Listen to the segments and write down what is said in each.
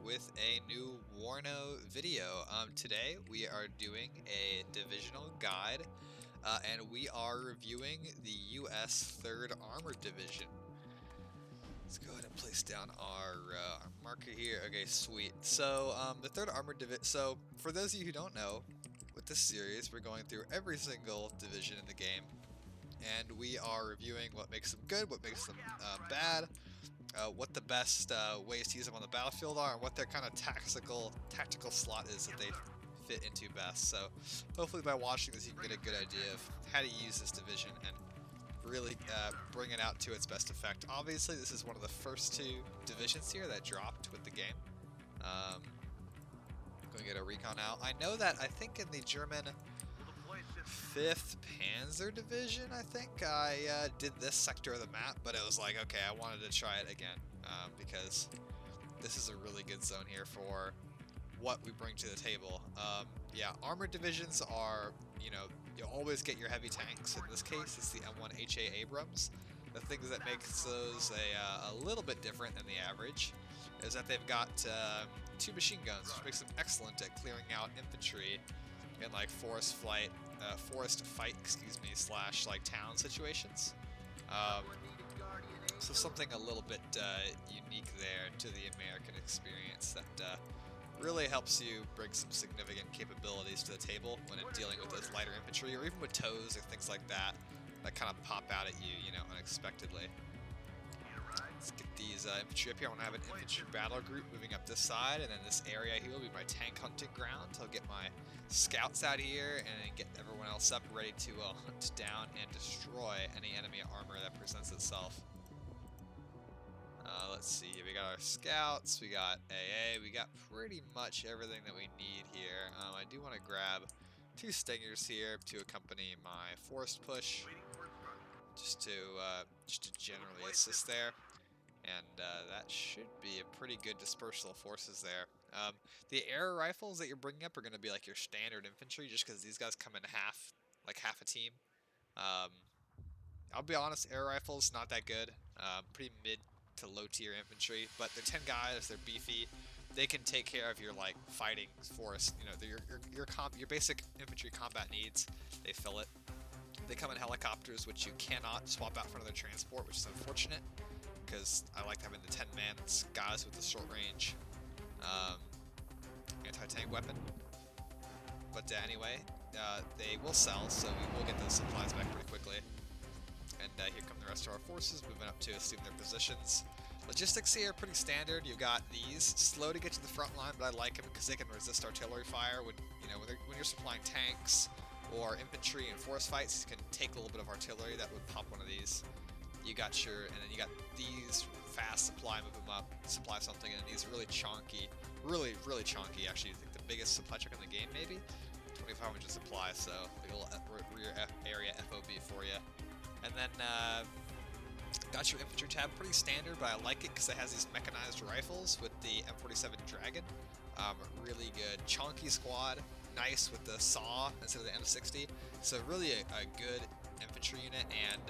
with a new WARNO video. Today we are doing a divisional guide, and we are reviewing the U.S. 3rd Armored Division. Let's go ahead and place down our marker here. Okay, sweet. So the 3rd Armored Division. So for those of you who don't know, with this series we're going through every single division in the game, and we are reviewing what makes them good, what makes them bad. What the best ways to use them on the battlefield are, and what their kind of tactical slot is that they fit into best. So hopefully by watching this you can get a good idea of how to use this division and really bring it out to its best effect. Obviously this is one of the first two divisions here that dropped with the game. I'm going to get a recon out. I know that I think in the German 5th Panzer Division, I think I did this sector of the map, but it was like, okay, I wanted to try it again because this is a really good zone here for what we bring to the table. Yeah, armored divisions are, you'll always get your heavy tanks. In this case, it's the M1HA Abrams. The things that makes those a little bit different than the average is that they've got 2 machine guns, which makes them excellent at clearing out infantry in like forest fight, slash like town situations. So something a little bit unique there to the American experience that really helps you bring some significant capabilities to the table when dealing with those lighter infantry, or even with tows or things like that that kind of pop out at you, unexpectedly. Let's get these infantry up here. I want to have an infantry battle group moving up this side, and then this area here will be my tank hunting ground. I'll get my scouts out here and then get everyone else up ready to hunt down and destroy any enemy armor that presents itself. Let's see, we got our scouts, we got AA, we got pretty much everything that we need here. I do want to grab 2 stingers here to accompany my forest push, just to generally assist there. And that should be a pretty good dispersal of forces there. The air rifles that you're bringing up are going to be like your standard infantry, just because these guys come in half a team. I'll be honest, air rifles not that good. Pretty mid to low tier infantry, but they're 10 guys, they're beefy. They can take care of your like fighting forest. Your basic infantry combat needs. They fill it. They come in helicopters, which you cannot swap out for another transport, which is unfortunate, because I like having the 10-man guys with the short range anti-tank weapon. But anyway, they will sell, so we will get those supplies back pretty quickly. And here come the rest of our forces moving up to assume their positions. Logistics here are pretty standard. You've got these slow to get to the front line, but I like them because they can resist artillery fire. When you're supplying tanks or infantry in forest fights, you can take a little bit of artillery that would pop one of these. And then you got these fast supply, move them up, supply something, and these really chunky, really chunky. Actually, I think the biggest supply truck in the game, maybe 2,500 supply. So a little rear area FOB for you. And then got your infantry tab, pretty standard, but I like it because it has these mechanized rifles with the M47 Dragon. Really good, chunky squad, nice with the saw instead of the M60. So really a good infantry unit, and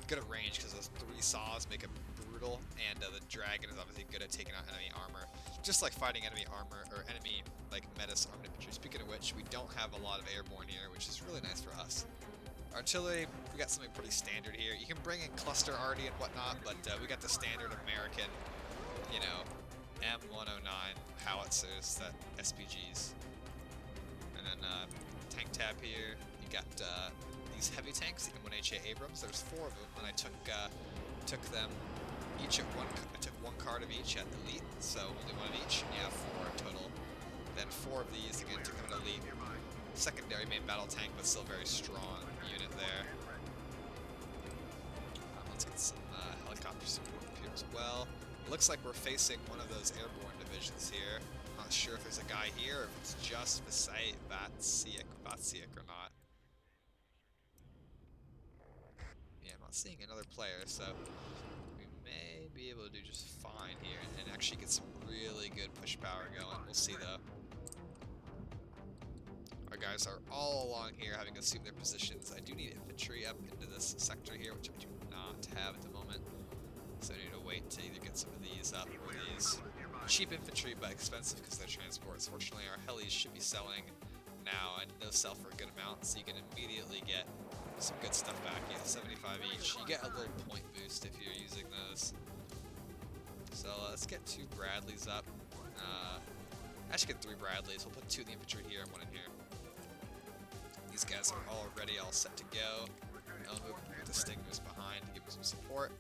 good at range because those 3 saws make it brutal, and the Dragon is obviously good at taking out enemy armor, just like fighting enemy armor or enemy like menace armed infantry. Speaking of which, we don't have a lot of airborne here, which is really nice for us. Artillery, we got something pretty standard here. You can bring in cluster arty and whatnot, but we got the standard American, M109 howitzers, that SPGs. And then tank tab here, you got these heavy tanks, the M1HA Abrams. There's 4 of them, and I took them each at I took 1 card of each at elite, so only 1 of each, and you have 4 total. Then 4 of these, again, took them at elite. Secondary main battle tank, but still very strong unit there. Let's get some helicopter support up here as well. It looks like we're facing one of those airborne divisions here. Not sure if there's a guy here or if it's just Vatsiek or not. Yeah, I'm not seeing another player, so we may be able to do just fine here and actually get some really good push power going. We'll see though. Our guys are all along here having assumed their positions. I do need infantry up into this sector here, which I do not have at the moment. So I need to wait to either get some of these up or these cheap infantry, but expensive because they're transports. Fortunately, our helis should be selling now, and those sell for a good amount, so you can immediately get some good stuff back. Yeah, 75 each. You get a little point boost if you're using those. So let's get 2 Bradleys up. I should get 3 Bradleys. We'll put 2 in the infantry here and 1 in here. These guys are already all set to go. I'll move the Stingers behind to give them some support.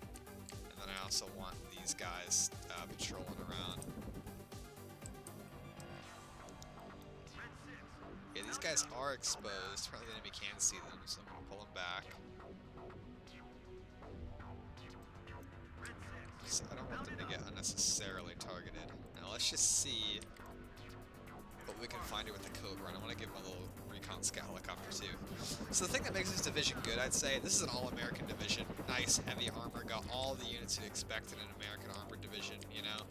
And then I also want these guys patrolling around. Yeah, these guys are exposed. Apparently the enemy can see them, so I'm going to pull them back. So I don't want them to get unnecessarily targeted. Now let's just see what we can find here with the Cobra, and I want to give him a little recon scout helicopter too. So the thing that makes this division good, I'd say, this is an all-American division. Nice, heavy armor, got all the units you'd expect in an American armored division, you know?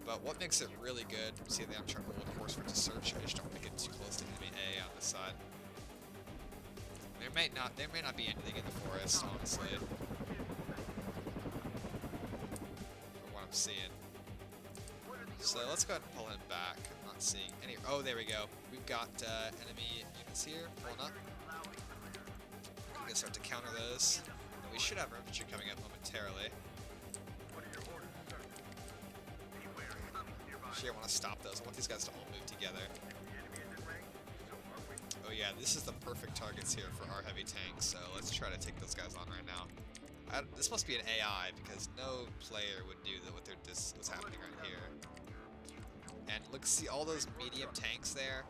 But what makes it really good, see that I'm trying to hold course for it to search, I just don't want to get too close to enemy A on this side. There may not be anything in the forest, honestly. From what I'm seeing. So let's go ahead and pull him back. I'm not seeing any. Oh, there we go. We've got enemy units here pulling up. We can start to counter those. And we should have our infantry coming up momentarily. Actually, I want to stop those. I want these guys to all move together. Oh yeah, this is the perfect targets here for our heavy tanks, so let's try to take those guys on right now. This must be an AI, because no player would do what's happening right here. And look, see all those medium tanks there?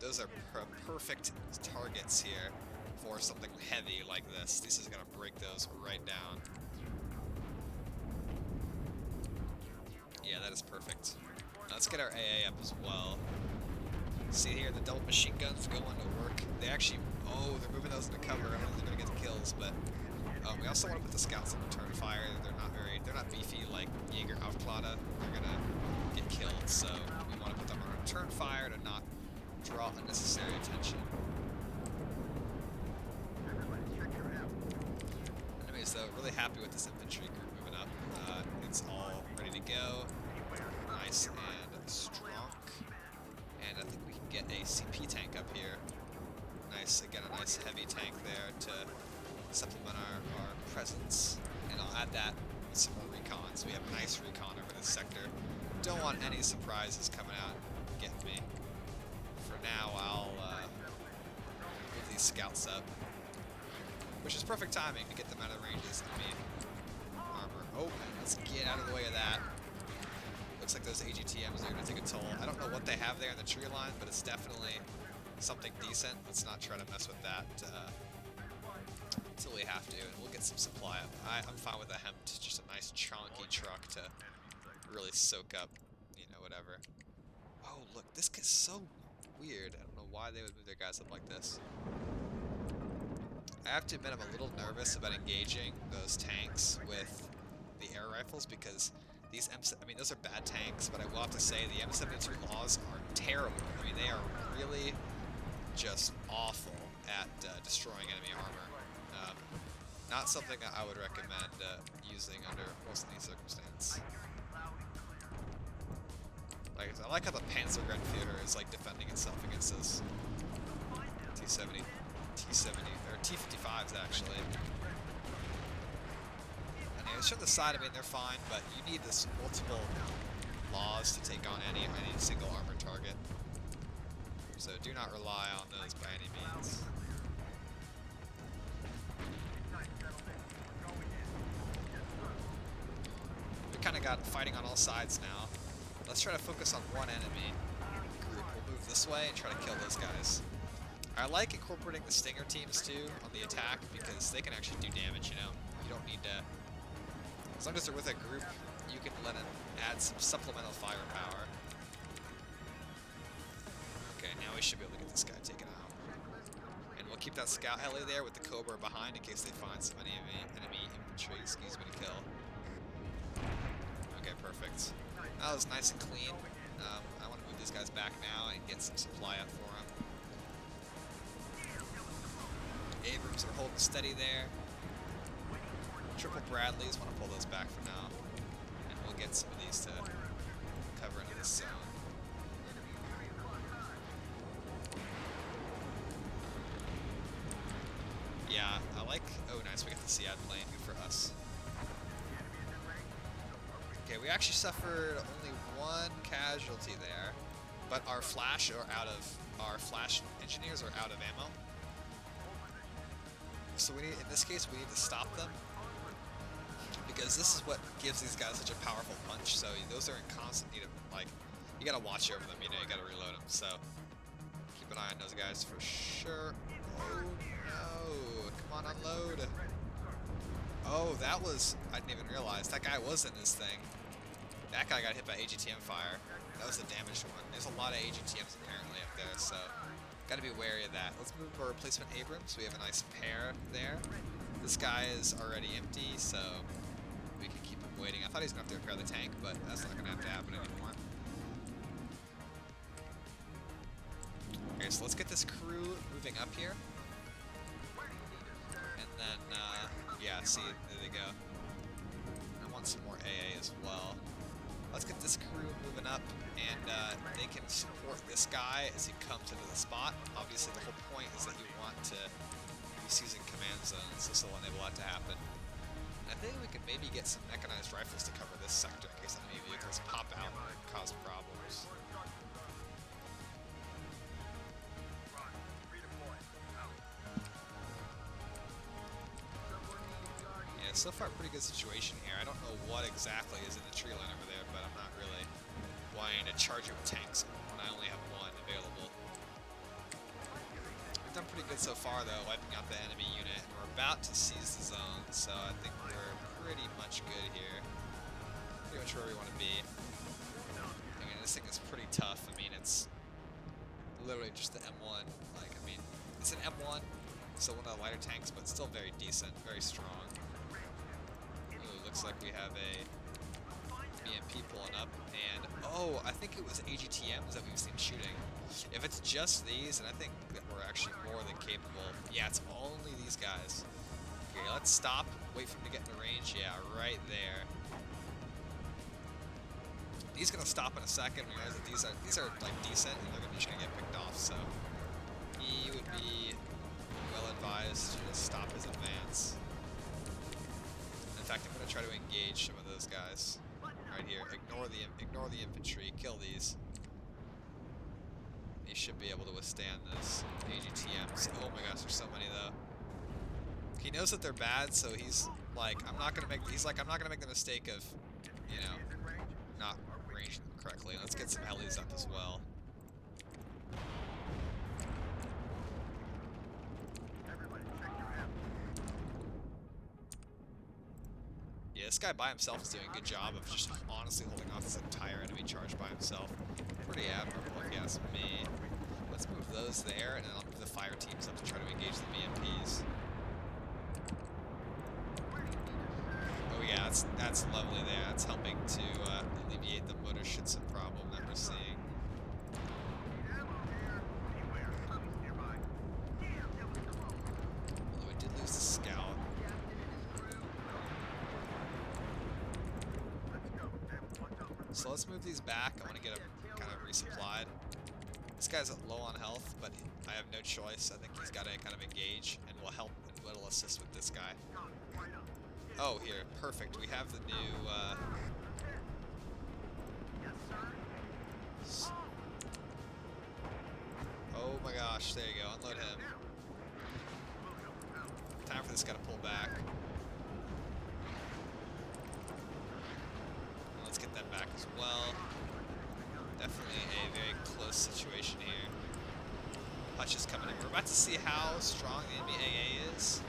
Those are perfect targets here for something heavy like this. This is going to break those right down. Yeah, that is perfect. Now let's get our AA up as well. See here, the double machine guns going to work. They actually, oh, they're moving those into cover. I don't know if they're going to get the kills, but we also want to put the scouts on return fire. They're not beefy like Jaeger Aufklade. They're going to get killed, so we want to put them on return fire to not draw unnecessary attention. Anyways, though, really happy with this infantry group moving up. It's all ready to go. Nice and strong. And I think we can get a CP tank up here. Nice, again, a nice heavy tank there to supplement our presence. And I'll add that with some more recon, so we have nice recon over this sector. Don't want any surprises coming out and getting me. For now, I'll move these scouts up, which is perfect timing to get them out of ranges of enemy armor. Oh, let's get out of the way of that. Looks like those AGTMs are going to take a toll. I don't know what they have there in the tree line, but it's definitely something decent. Let's not try to mess with that until we have to, and we'll get some supply up. I'm fine with a Hempt, just a nice chunky truck to really soak up, you know, whatever. Oh, look, this gets so weird. I don't know why they would move their guys up like this. I have to admit, I'm a little nervous about engaging those tanks with the air rifles because these those are bad tanks, but I will have to say the M72 laws are terrible. I mean, they are really just awful at destroying enemy armor. Not something that I would recommend using under most of these circumstances. I like how the Panzergrenadier is like defending itself against those T-70, or T-55s actually. And yeah, from the side, I mean, they're fine, but you need this multiple laws to take on any single armored target. So do not rely on those by any means. We kind of got fighting on all sides now. Let's try to focus on one enemy group. We'll move this way and try to kill those guys. I like incorporating the Stinger teams too on the attack because they can actually do damage, you know? You don't need to... As long as they're with a group, you can let them add some supplemental firepower. Okay, now we should be able to get this guy taken out. And we'll keep that scout heli there with the Cobra behind in case they find some enemy infantry, excuse me, to kill. Okay, perfect. That was nice and clean. I want to move these guys back now and get some supply up for them. Abrams are holding steady there. Triple Bradleys, want to pull those back for now. And we'll get some of these to cover into this zone. Yeah, I like... Oh, nice, we got the Sead plane. Good for us. Okay, we actually suffered only one casualty there, but our flash engineers are out of ammo. So we need, in this case, we need to stop them, because this is what gives these guys such a powerful punch. So those are in constant need of, like, you gotta watch over them, you know, you gotta reload them. So keep an eye on those guys for sure. Oh no, come on, unload. Oh, that was, I didn't even realize, that guy was in this thing. That guy got hit by AGTM fire. That was the damaged one. There's a lot of AGTMs apparently up there, so gotta be wary of that. Let's move our replacement Abrams. We have a nice pair there. This guy is already empty, so we can keep him waiting. I thought he was gonna have to repair the tank, but that's not gonna have to happen anymore. Okay, so let's get this crew moving up here. And then, yeah, see, there they go. I want some more AA as well. Let's get this crew moving up, and they can support this guy as he comes into the spot. Obviously, the whole point is that you want to be seizing command zones, so this will enable that to happen. And I think we can maybe get some mechanized rifles to cover this sector in case enemy vehicles pop out and cause problems. Yeah, so far pretty good situation here. I don't know what exactly is in the tree line over there, but I'm not really wanting to charge it with tanks when I only have one available. We've done pretty good so far though, wiping out the enemy unit, and we're about to seize the zone, so I think we're pretty much good here. Pretty much where we want to be. I mean, this thing is pretty tough. I mean, it's literally just the M1. Like, I mean, it's an M1, so one of the lighter tanks, but still very decent, very strong. Looks like we have a BMP pulling up, and oh, I think it was AGTMs that we've seen shooting. If it's just these, then I think that we're actually more than capable. Yeah, it's only these guys. Okay, let's stop, wait for him to get in the range. Yeah, right there. He's gonna stop in a second. Realize that these are like decent, and they're just gonna get picked off. So he would be well advised to just stop his advance. In fact, I'm going to try to engage some of those guys right here. Ignore the infantry. Kill these. He should be able to withstand this. AGTMs. Oh my gosh, there's so many though. He knows that they're bad, so he's like, I'm not going to make the mistake of, you know, not ranging them correctly. Let's get some helis up as well. Yeah, this guy by himself is doing a good job of just honestly holding off this entire enemy charge by himself. Pretty admirable, if you ask me. Let's move those there, and then I'll move the fire teams up to try to engage the BMPs. Oh yeah, that's lovely there. That's helping to alleviate the motor Schützen problem that we're seeing. Although we did lose the scout. So let's move these back. I want to get them kind of resupplied. This guy's low on health, but I have no choice. I think he's got to kind of engage, and will help and will assist with this guy. Oh, here, perfect. We have the new. Oh my gosh! There you go. Unload him. Time for this guy to pull back. Let's get them back as well. Definitely a very close situation here. Hutch is coming in. We're about to see how strong the enemy AA is.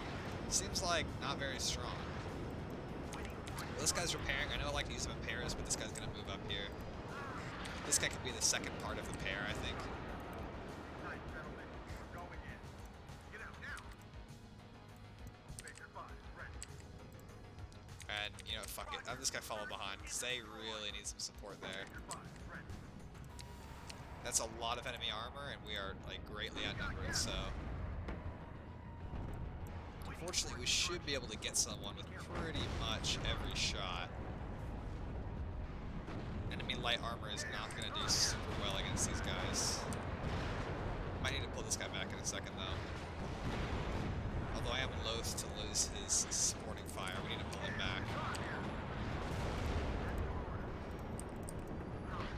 Seems like not very strong. Well, this guy's repairing. I know I like to use him in pairs, but this guy's going to move up here. This guy could be the second part of the pair, I think. And, you know, fuck it. Have this guy follow behind, because they really need some support there. That's a lot of enemy armor, and we are, like, greatly outnumbered, so... Unfortunately, we should be able to get someone with pretty much every shot. light armor is not going to do super well against these guys. Might need to pull this guy back in a second, though. Although I am loath to lose his supporting fire, we need to pull him back.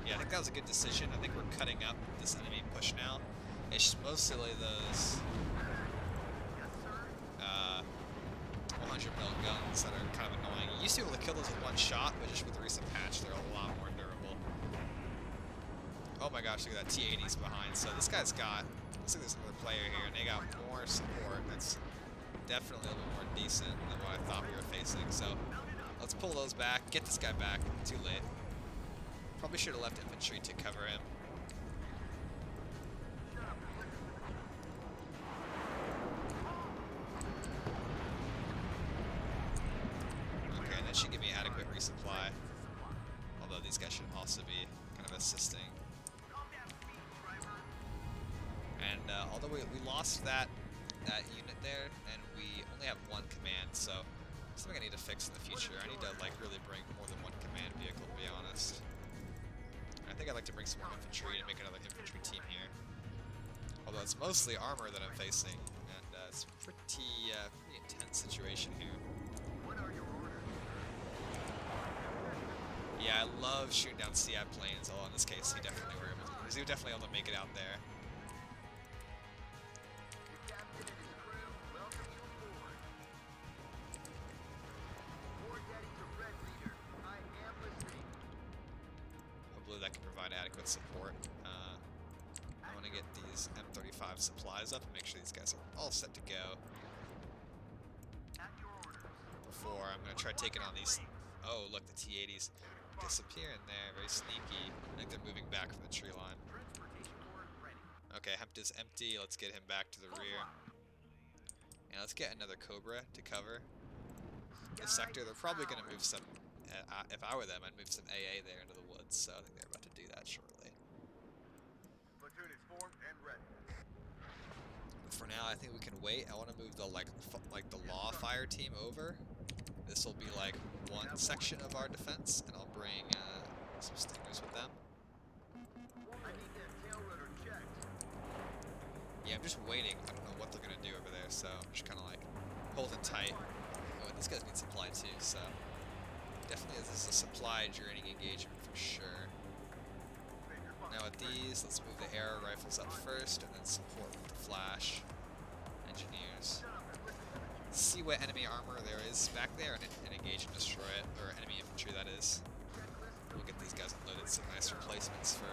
Yeah, I think that was a good decision. I think we're cutting up this enemy push now. It's mostly those 100 mil guns that are kind of annoying. You used to be able to kill those with one shot, but just with the recent patch, they're a lot more durable. Oh my gosh, look at that T-80's behind. So this guy's got, looks like there's another player here, and they got more support. That's definitely a little bit more decent than what I thought we were facing. So let's pull those back, get this guy back. Too late. Probably should have left infantry to cover him. Okay, and that should give me adequate resupply. Although these guys should also be kind of assisting. And although we lost that unit there, and we only have one command, so something I need to fix in the future. I need to like really bring more than one command vehicle, to be honest. I think I'd like to bring some more infantry and make another infantry team here. Although it's mostly armor that I'm facing, and it's a pretty intense situation here. Yeah, I love shooting down CI planes, although in this case he was definitely able to make it out there. Hopefully that can provide adequate support. I want to get these M35 supplies up and make sure these guys are all set to go. Before I'm going to try taking on these... Oh, look, the T-80s disappear in there. Very sneaky. I think they're moving back from the tree line. Okay, Hempt is empty. Let's get him back to the rear. And let's get another Cobra to cover the sector. They're probably going to move some... if I were them, I'd move some AA there into the woods. So I think they're about to do that shortly. Platoon is formed and ready. For now, I think we can wait. I want to move the like the law fire team over. This will be like one section of our defense, and I'll bring some stingers with them. I need that tail rotor checked. Yeah, I'm just waiting. I don't know what they're gonna do over there, so I'm just kind of like holding tight. Oh, and these guys need supply too, so definitely this is a supply draining engagement for sure. Now with these, let's move the arrow rifles up first, and then support with the flash engineers. See what enemy armor there is back there and engage and destroy it, or enemy infantry that is. We'll get these guys unloaded, some nice replacements for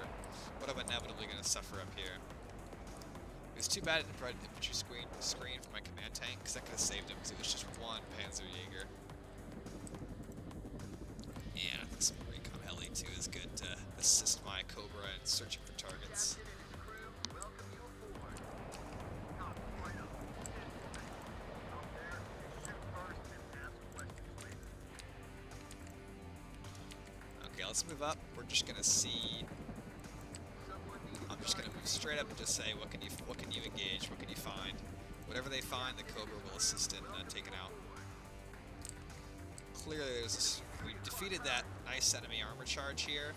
what I'm inevitably going to suffer up here. It was too bad I didn't provide an infantry screen for my command tank, because that could have saved him, because it was just one Panzerjäger. And I think some recon heli too is good to assist my Cobra in searching for targets. Okay, let's move up. We're just gonna see. I'm just gonna move straight up and just say, what can you engage? What can you find? Whatever they find, the Cobra will assist in taking out. Clearly, we defeated that nice enemy armor charge here,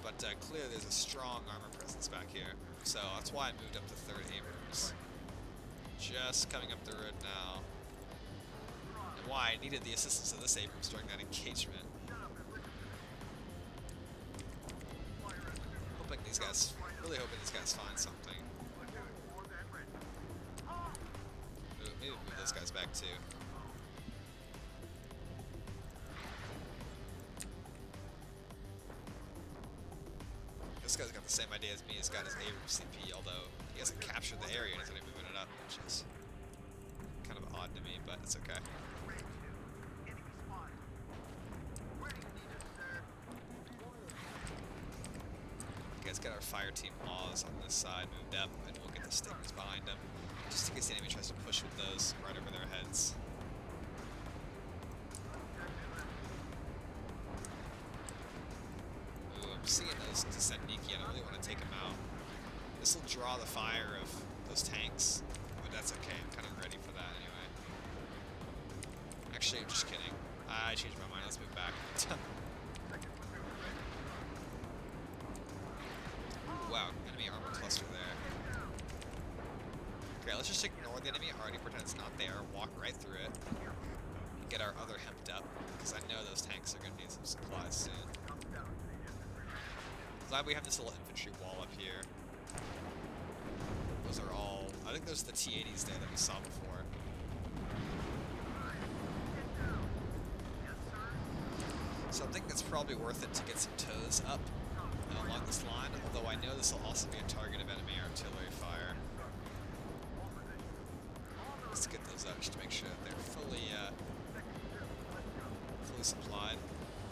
but clearly there's a strong armor presence back here. So that's why I moved up to 3rd Abrams. Just coming up the road now. And why I needed the assistance of this Abrams during that engagement. Really hoping these guys find something. Ooh, maybe move those guys back too. This guy's got the same idea as me. He's got his Abrams CP, although he hasn't captured the area and he's only moving it up, which is kind of odd to me, but it's okay. Let's get our fire team Oz on this side moved up, and we'll get the stingers behind them, just in case the enemy tries to push with those right over their heads. Ooh, I'm seeing those Descendniki, and I really want to take them out. This will draw the fire of those tanks, but that's okay. I'm kind of ready for that anyway. Actually, I'm just kidding. I changed my mind. Let's move back. let's just ignore the enemy, already pretend it's not there, walk right through it, and get our other hemped up, because I know those tanks are going to need some supplies soon. Glad we have this little infantry wall up here. Those are all, I think those are the T-80s there that we saw before. So I think it's probably worth it to get some toes up along this line, although I know this will also be a target of enemy artillery fire. Let's get those up just to make sure that they're fully supplied.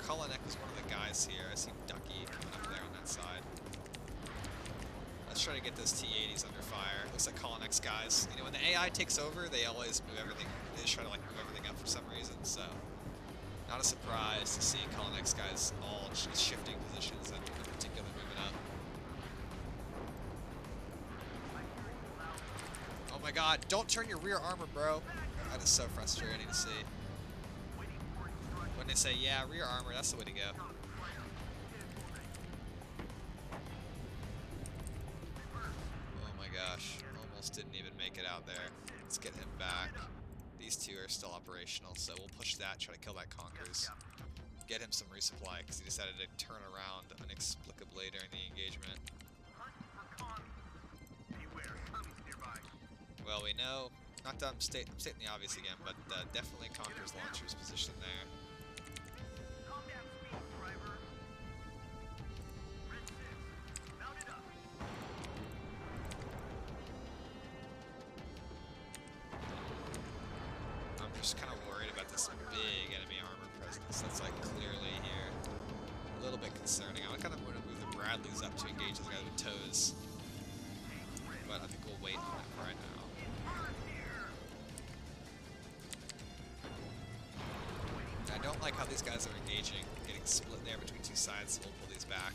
Kolonek was one of the guys here. I see Ducky coming up there on that side. Let's try to get those T-80s under fire. Looks like Kolonek's guys. You know, when the AI takes over, they always move everything. They just try to like move everything up for some reason. So, not a surprise to see Kolonek's guys all just shifting positions and in particular moving up. Oh my God! Don't turn your rear armor, bro. That is so frustrating to see. When they say, yeah, rear armor, that's the way to go. Oh my gosh, almost didn't even make it out there. Let's get him back. These two are still operational, so we'll push that, try to kill that Conkers. Get him some resupply, because he decided to turn around inexplicably during the engagement. Well, we know, not that I'm stating the obvious again, but definitely Conkers launcher's positioned there. Just kind of worried about this big enemy armor presence that's like clearly here. A little bit concerning. I kind of want to move the Bradleys up to engage those guys with toes, but I think we'll wait on it for right now. I don't like how these guys are engaging, getting split there between two sides, so we'll pull these back.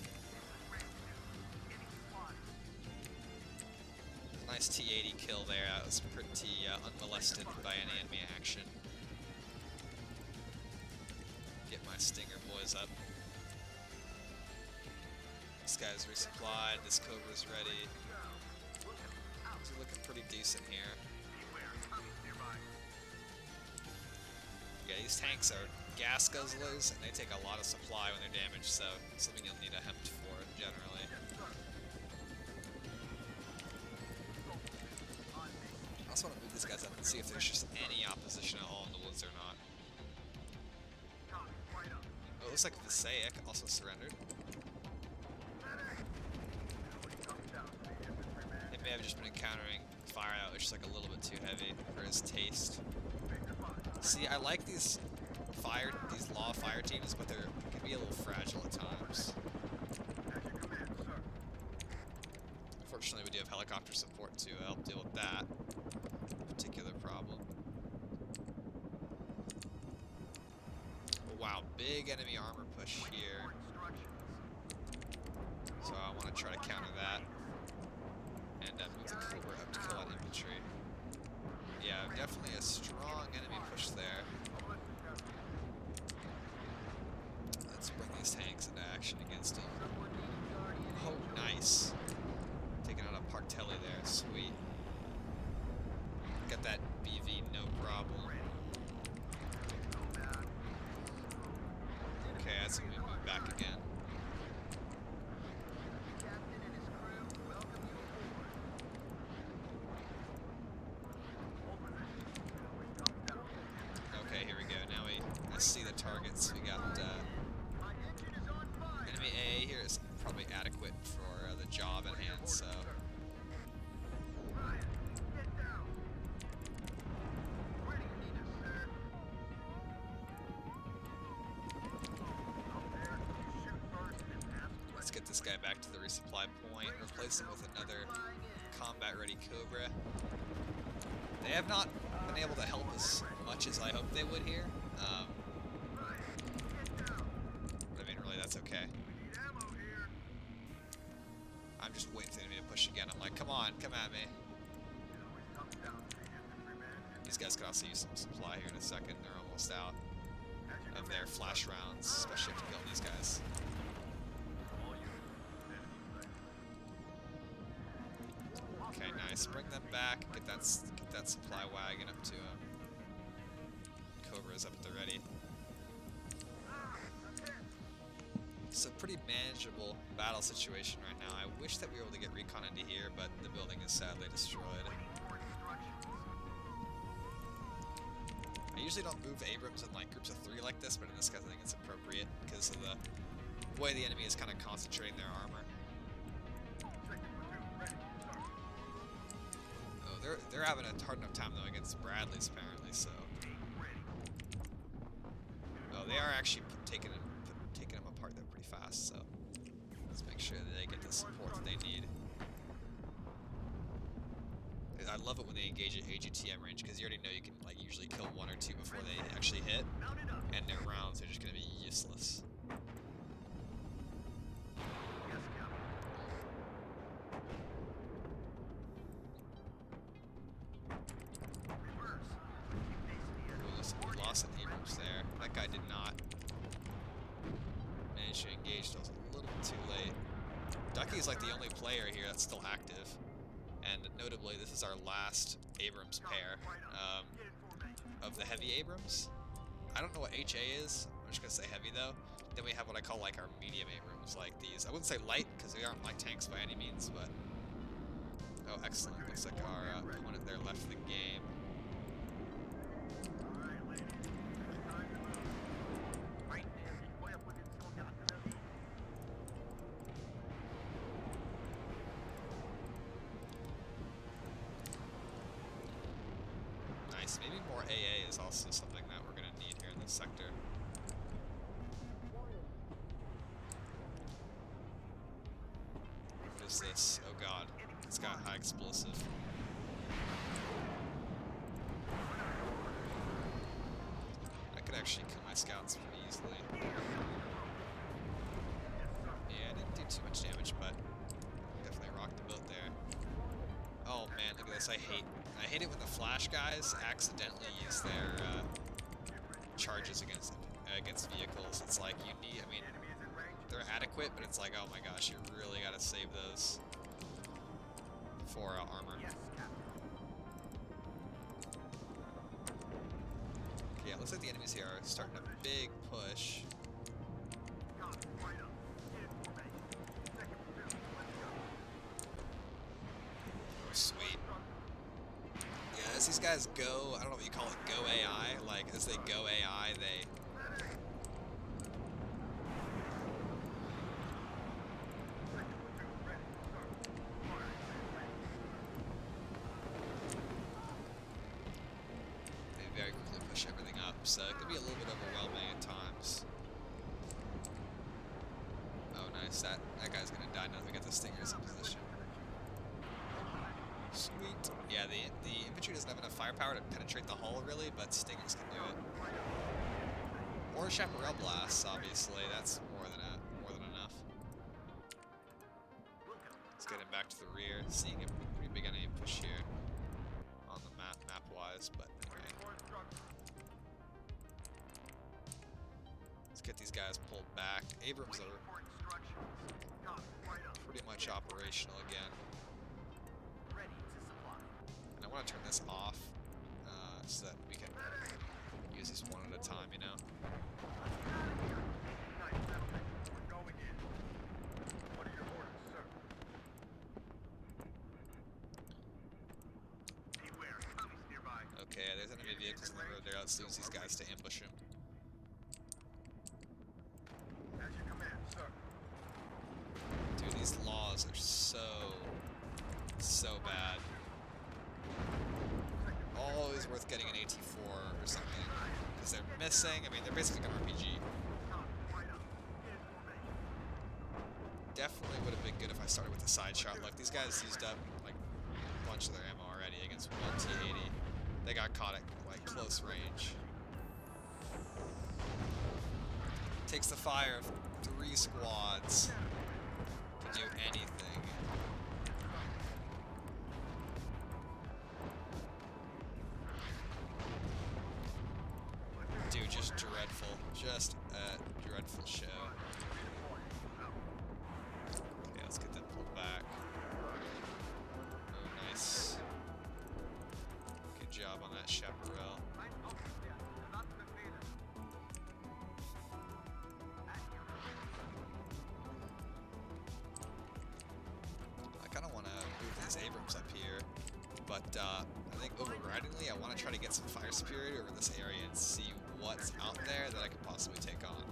Nice T-80 kill there. That was pretty unmolested by any enemy action. Get my Stinger boys up. This guy's resupplied. This Cobra's ready. These are looking pretty decent here. Yeah, these tanks are gas guzzlers, and they take a lot of supply when they're damaged, so it's something you'll need a hempt for generally. I also want to move these guys up and see if there's just any opposition at all in the woods or not. Oh, it looks like Visaic also surrendered. He may have just been encountering fire out, which is like a little bit too heavy for his taste. See, I like these law fire teams, but they can be a little fragile at times. Fortunately, we do have helicopter support to help deal with that particular problem. Oh, wow, big enemy armor push here. So I want to try to counter that and move the Cobra up to kill that infantry. Yeah, definitely a strong enemy push there. Let's bring these tanks into action against them. Oh, nice. Taking out a Partelli there, sweet. Got that BV, no problem. Okay, that's when we move back again. Okay, here we go. Now I see the targets. We got enemy AA here is probably adequate for the job at hand, so. Let's get this guy back to the resupply point, replace him with another combat-ready Cobra. They have not been able to help as much as I hoped they would here. But I mean, really, that's okay. I'm just waiting for the enemy to push again. I'm like, come on, come at me. These guys could also use some supply here in a second. They're almost out of their flash rounds, especially to kill these guys. Okay, nice. Bring them back. Get that supply wagon up to him. Cobra's up at the ready. It's a pretty manageable battle situation right now. I wish that we were able to get recon into here, but the building is sadly destroyed. I usually don't move Abrams in like groups of 3 like this, but in this case I think it's appropriate because of the way the enemy is kind of concentrating their armor. Oh, they're having a hard enough time though against Bradley's apparently, so. Oh, they are actually taking them apart there pretty fast, so let's make sure that they get the support that they need. I love it when they engage at AGTM range because you already know you can like usually kill 1 or 2 before they actually hit, and their rounds are just going to be useless. We lost an Abrams there. That guy did not manage to engage. That was a little bit too late. Ducky is like the only player here that's still active. And notably, this is our last Abrams pair of the heavy Abrams. I don't know what HA is. I'm just going to say heavy, though. Then we have what I call, like, our medium Abrams, like these. I wouldn't say light, because they aren't light tanks by any means, but... Oh, excellent. Looks like our opponent there left the game. Maybe more AA is also something that we're going to need here in this sector. What is this? Oh god. It's got high explosive. I could actually kill my scouts pretty easily. Yeah, I didn't do too much damage, but definitely rocked the boat there. Oh man, look at this. I hate it when the flash guys accidentally use their charges against vehicles. It's like you need, I mean, they're adequate, but it's like, oh my gosh, you really gotta save those for armor. Okay, yeah, looks like the enemies here are starting a big push. Oh, sweet. As these guys go, I don't know what you call it, go AI, like, as they go AI, they... They very quickly push everything up, so it can be a little bit overwhelming at times. Oh, nice, that guy's gonna die now that we get the stingers in position. Sweet. Yeah, the infantry doesn't have enough firepower to penetrate the hull, really, but stingers can do it. Or chaparral blasts, obviously. That's more than enough. Let's get him back to the rear. Seeing a pretty big enemy push here on the map-wise, but okay. Let's get these guys pulled back. Abrams are pretty much operational again. And I want to turn this off so that we can use these one at a time, you know? Okay, there's enemy vehicles on the road there. Let's use these guys to ambush him. Dude, these laws are so bad. Always worth getting an AT4 or something, because they're missing. I mean, they're basically an RPG. Definitely would have been good if I started with a side shot. Like, these guys used up like a bunch of their ammo already against one T80. They got caught at like close range. Takes the fire of 3 squads to do anything. Dude, just dreadful. Just a dreadful show. Okay, let's get them pulled back. Oh, Abrams up here. But I think overridingly, I want to try to get some fire superiority over this area and see what's out there that I could possibly take on.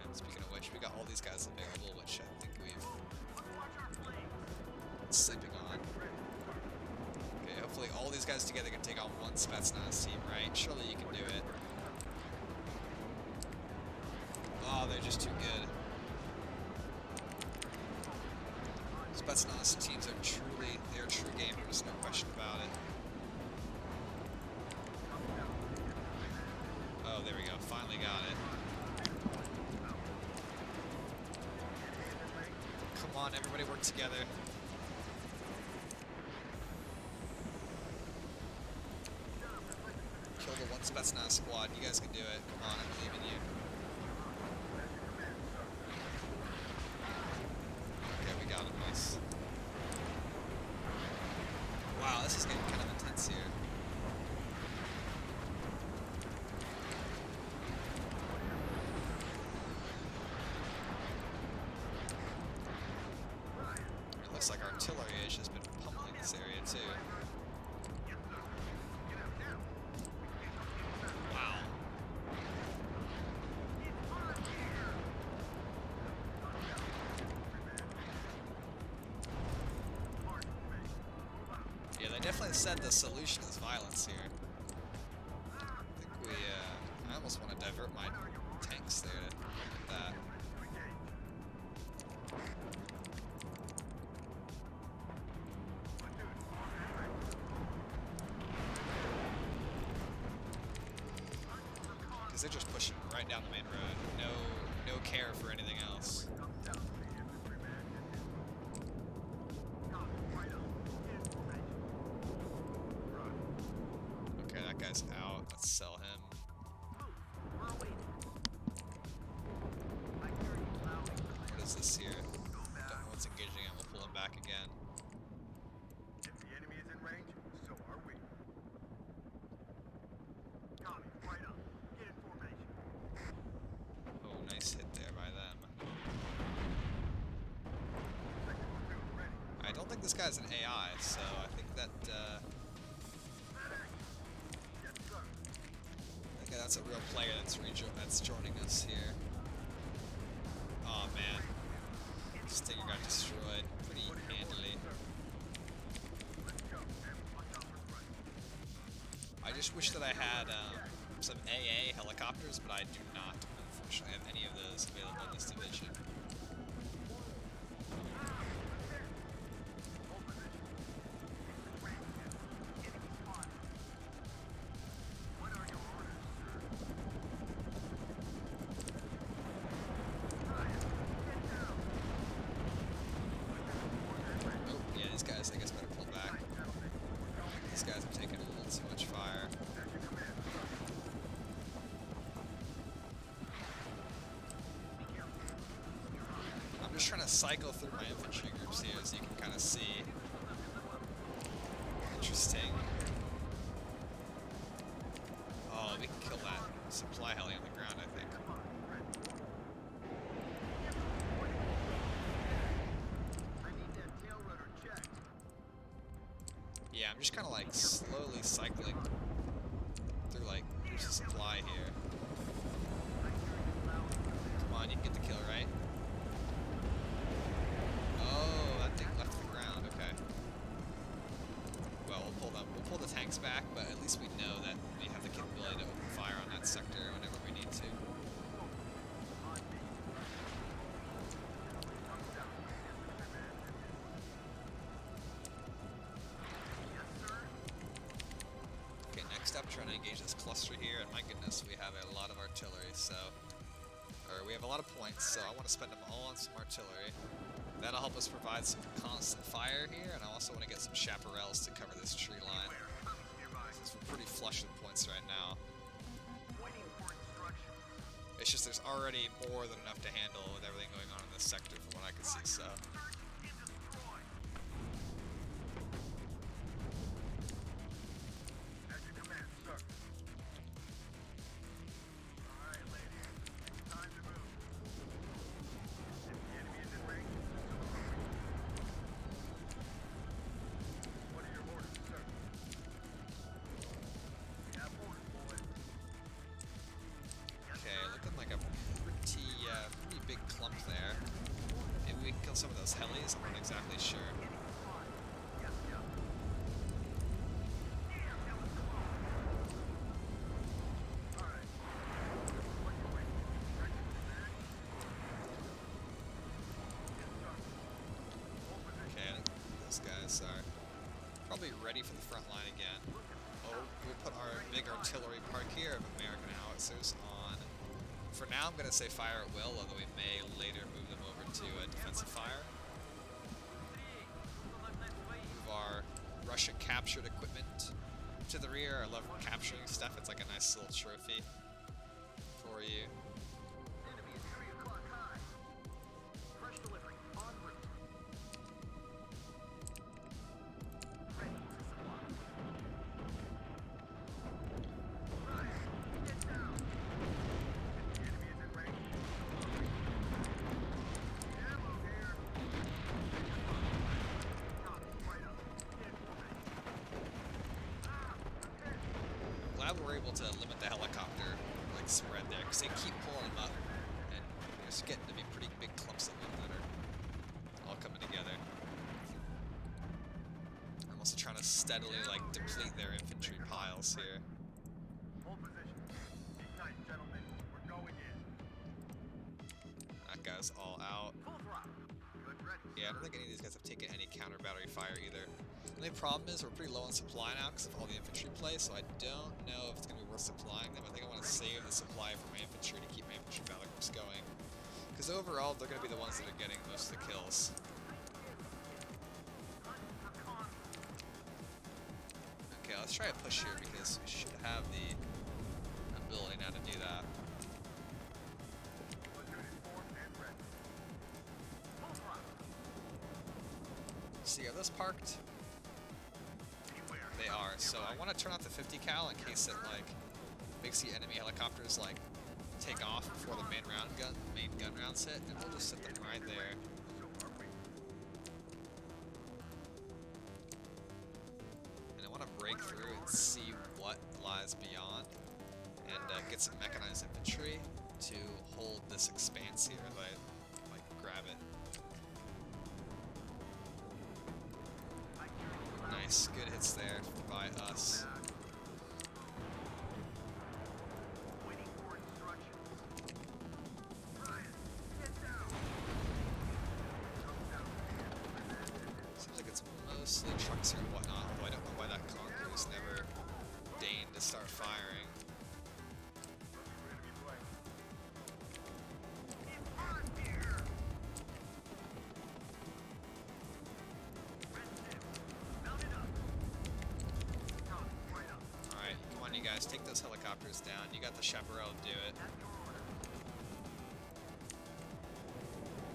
And speaking of which, we got all these guys available, which I think we've been sleeping on. Okay, hopefully all these guys together can take on one Spetsnaz team, right? Surely you can do it. Oh, they're just too good. Spetsnaz teams are they're true gamers, no question about it. Oh, there we go, finally got it. Come on, everybody work together. Kill the one Spetsnaz squad, you guys can do it. Come on, I believe in you. Okay, we got him, nice. Wow, this is getting kind of intense here. It looks like artillery has just been pummeling this area too. Wow. Yeah, they definitely said the solution is violence here. I think I almost want to divert my tanks there to look at that. Because they're just pushing right down the main road. No care for anything else. Okay, that guy's out. Let's sell him. What is this here? Don't know what's engaging him. We'll pull him back again. If the enemy is in range, so are we. Tommy, right up. Get in formation. Oh, nice hit there by them. I don't think this guy's an AI, so I think that, I think that's a real player that's joining us here. Oh man, Stinger got destroyed pretty handily. I just wish that I had some AA helicopters, but I do not, unfortunately, have any of those available in this division. I guess better pull back. These guys are taking a little too much fire. I'm just trying to cycle through my infantry groups here so you can kind of see. Interesting. Oh, we can kill that supply heli on the ground, I think. Yeah, I'm just kind of like slowly cycling through like groups of supply here. Come on, you can get the kill, right? Oh, that thing left the ground. Okay. Well, we'll pull the tanks back, but at least we know that we have the capability to open fire on that sector whenever we need to. Next up, trying to engage this cluster here, and my goodness, we have a lot of artillery, we have a lot of points, so I want to spend them all on some artillery. That'll help us provide some constant fire here, and I also want to get some chaparrals to cover this tree line, since we're pretty flush with points right now. It's just there's already more than enough to handle with everything going on in this sector from what I can see, so... kill some of those helis. I'm not exactly sure. Yes, yeah. Alright. What you waiting? Ready to be back? Yes, sir. Hold position. Okay, I think those guys are probably ready for the front line again. Oh, we'll put our big artillery park here of American howitzers on. For now, I'm going to say fire at will, although we may later move them over to defensive fire. Move our Russian captured equipment to the rear. I love capturing stuff. It's like a nice little trophy for you. Enemy at 3 o'clock high. Fresh delivery. En route. Ready to supply. Right. Get down. The enemy is in range. Ammo here. Copy. Right up. In formation. Ah, I'm hit. Glad we're able to limit the helicopter like spread there, because they keep pulling them up, and there's getting to be pretty big clumps of them that are all coming together. I'm also trying to steadily like deplete their infantry piles here. Hold position. Ignite, gentlemen. We're going in. That guy's all out. Full throttle. Good ready. Yeah, I don't think any of these guys have taken any counter battery fire either. The only problem is we're pretty low on supply now because of all the infantry play, so I don't know if it's going to be worth supplying them. I think I want to save the supply for my infantry to keep my infantry battle groups going. Because overall, they're going to be the ones that are getting most of the kills. Okay, let's try a push here because we should have the ability now to do that. Platoon is formed and ready. Full throttle. See, are those parked? Beware. They are, so I want to turn off the 50 cal in case it like makes the enemy helicopters like take off before the main gun rounds hit, and we'll just set them right there. So are we. And I want to break through and see what lies beyond, and get some mechanized infantry to hold this expanse here as I like grab it. Nice, good hits there by us. Waiting for instructions. Ryan, get down. Seems like it's mostly trucks here and whatnot, although I don't know why that Conqueror's never deigned to start firing. Enemy flank. It's on here. Mount it up. Copy. Right up. Alright, come on you guys, take those helicopters down. You got the chaparral to do it. At your order.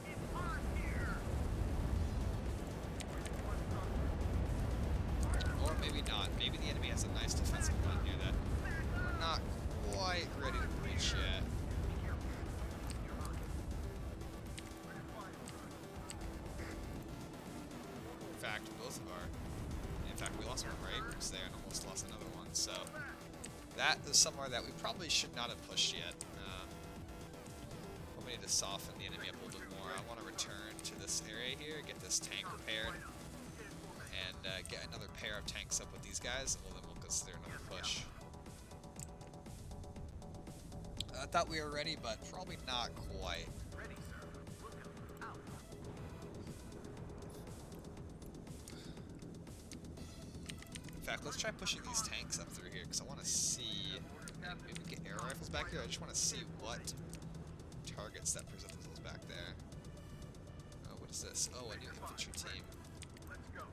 It's on here. Or maybe not. Maybe the enemy has a nice defensive line near that. We're not quite ready to breach yet. In fact, both of our... In fact, we lost one of our Abrams there and almost lost another one, so... That is somewhere that we probably should not have pushed yet. But we need to soften the enemy up a little bit more. I want to return to this area here, get this tank repaired, and get another pair of tanks up with these guys, and then we'll consider another push. I thought we were ready, but probably not quite. Ready, sir. Looking out. In fact, let's try pushing these tanks up through here, because I want to see... Maybe get air rifles back here? I just want to see what targets that present themselves back there. Oh, what is this? Oh, a new infantry team. Let's go.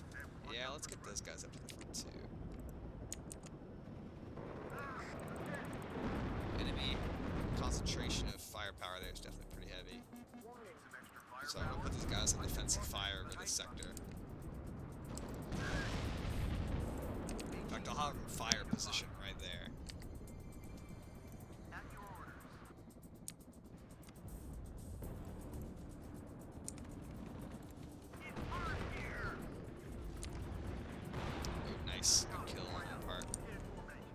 Yeah, let's get those guys up to the front, too. Enemy concentration of firepower there is definitely pretty heavy. Need some extra So I'm going to put these guys on defensive fire over this sector. In fact, I'll have them fire position right there. At your orders. It's on here. Ooh, nice. Good kill on your part. In formation.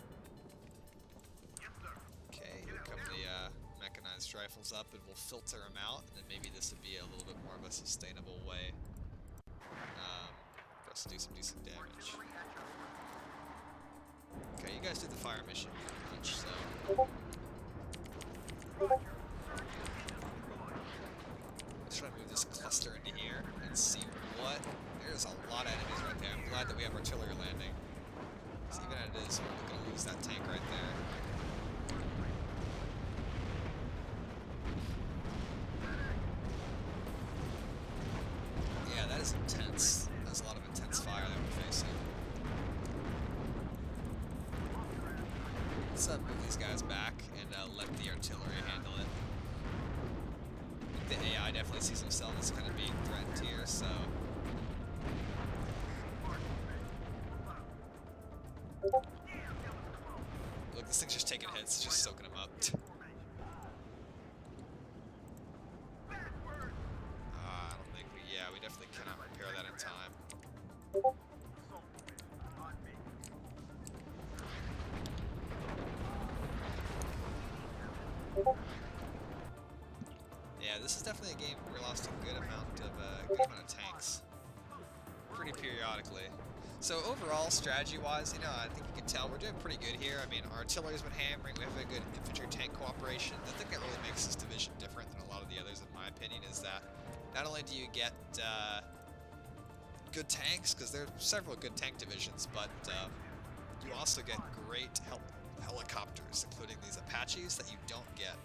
Yes, sir. Okay, here come the mechanized rifles up and we'll filter them out, and then maybe this would be a little bit more of a sustainable way for us to do some decent damage. Okay, you guys did the fire mission pretty much, so... Let's try to move this cluster into here and see what... There's a lot of enemies right there. I'm glad that we have artillery landing. So even as it is, we're going to lose that tank right there. Yeah, that is intense. That's a lot of intense fire that we're facing. Let's move these guys back and let the artillery handle it. The AI definitely sees himself as kind of being threatened here, so... Look, this thing's just taking hits, just soaking them up. I don't think we... Yeah, we definitely cannot repair that in time. Yeah, this is definitely a game where we lost a good amount of tanks. Pretty periodically. So overall, strategy-wise, you know, I think you can tell we're doing pretty good here. I mean, our artillery's been hammering, we have a good infantry-tank cooperation. The thing that really makes this division different than a lot of the others, in my opinion, is that not only do you get good tanks, because there are several good tank divisions, but you also get great helicopters, including these Apaches that you don't get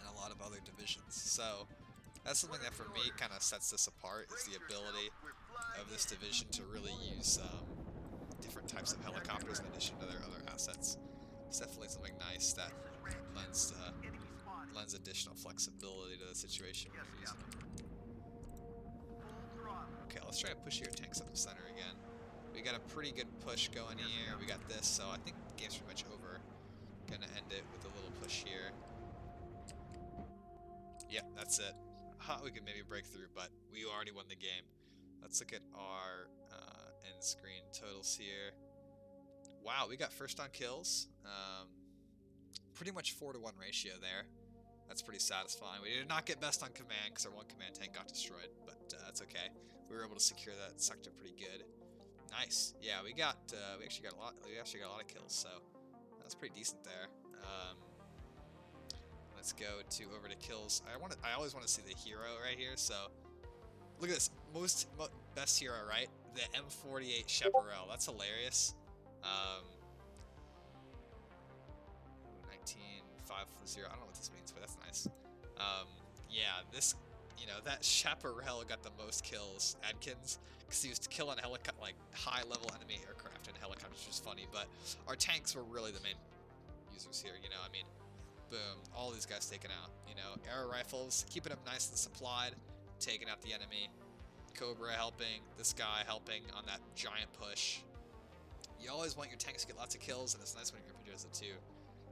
in a lot of other divisions. So that's something that for me kind of sets this apart, is the ability of this division to really use different types of helicopters in addition to their other assets. It's definitely something nice that lends additional flexibility to the situation when you're using them. Okay, let's try to push your tanks up the center again. We got a pretty good push going here. We got this, so I think the game's pretty much over. Gonna end it with a little push here. Yep, that's it. We could maybe break through, but we already won the game. Let's look at our end screen totals here. Wow, we got first on kills. Pretty much 4-to-1 ratio there. That's pretty satisfying. We did not get best on command because our one command tank got destroyed, but that's okay. We were able to secure that sector pretty good. Nice. Yeah, we actually got a lot. We actually got a lot of kills, so that's pretty decent there. Let's go over to kills. I always want to see the hero right here. So look at this. Best hero, right? The M48 Chaparral. That's hilarious. 19-5-0. I don't know what this means, but that's nice. Yeah, this, you know, that Chaparral got the most kills, Adkins, because he was killing like high-level enemy aircraft and helicopters, which is funny. But our tanks were really the main users here. You know, I mean, boom, all these guys taken out. You know, arrow rifles, keeping them nice and supplied, taking out the enemy. Cobra helping, this guy helping on that giant push. You always want your tanks to get lots of kills, and it's nice when your infantry does it too,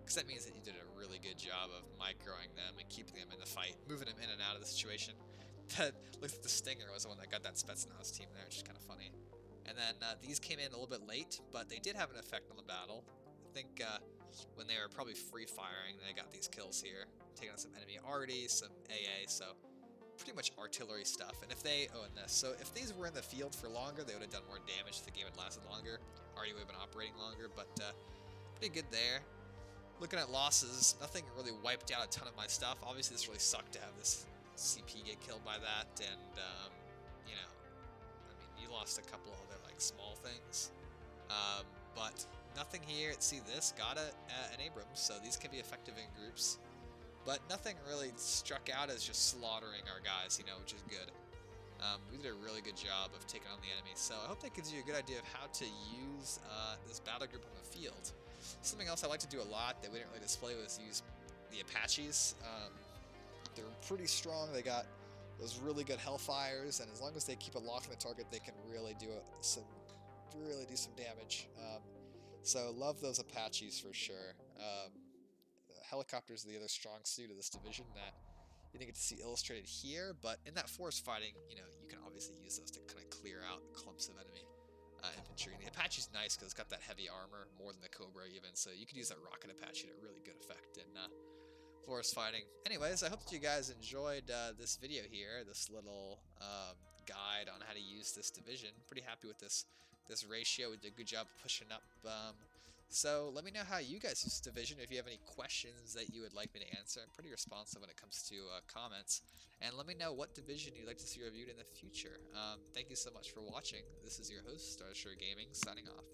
because that means that you did a really good job of microing them and keeping them in the fight, moving them in and out of the situation. That looks like the Stinger was the one that got that Spetsnaz team there, which is kind of funny. And then these came in a little bit late, but they did have an effect on the battle. I think when they were probably free firing, they got these kills here, taking out some enemy arty, some AA, so pretty much artillery stuff. And if they, so if these were in the field for longer, they would have done more damage if the game had lasted longer. Arty would have been operating longer, but pretty good there. Looking at losses, nothing really wiped out a ton of my stuff. Obviously, this really sucked to have this CP get killed by that, and you know, I mean, you lost a couple other like small things, but nothing here. See this, got an Abrams, so these can be effective in groups. But nothing really struck out as just slaughtering our guys, you know, which is good. We did a really good job of taking on the enemy, so I hope that gives you a good idea of how to use this battle group on the field. Something else I like to do a lot that we didn't really display was use the Apaches. They're pretty strong. They got those really good Hellfires, and as long as they keep it locked on the target, they can really do some damage. So love those Apaches for sure. Helicopters are the other strong suit of this division that you didn't get to see illustrated here, but in that forest fighting, you know, you can obviously use those to kind of clear out clumps of enemy infantry. And the Apache's nice because it's got that heavy armor, more than the Cobra even, so you could use that rocket Apache to really good effect. And forest fighting. Anyways, I hope that you guys enjoyed this video here, this little guide on how to use this division. Pretty happy with this ratio. We did a good job of pushing up. So let me know how you guys use this division. If you have any questions that you would like me to answer, I'm pretty responsive when it comes to comments. And let me know what division you'd like to see reviewed in the future. Thank you so much for watching. This is your host, Starsure Gaming, signing off.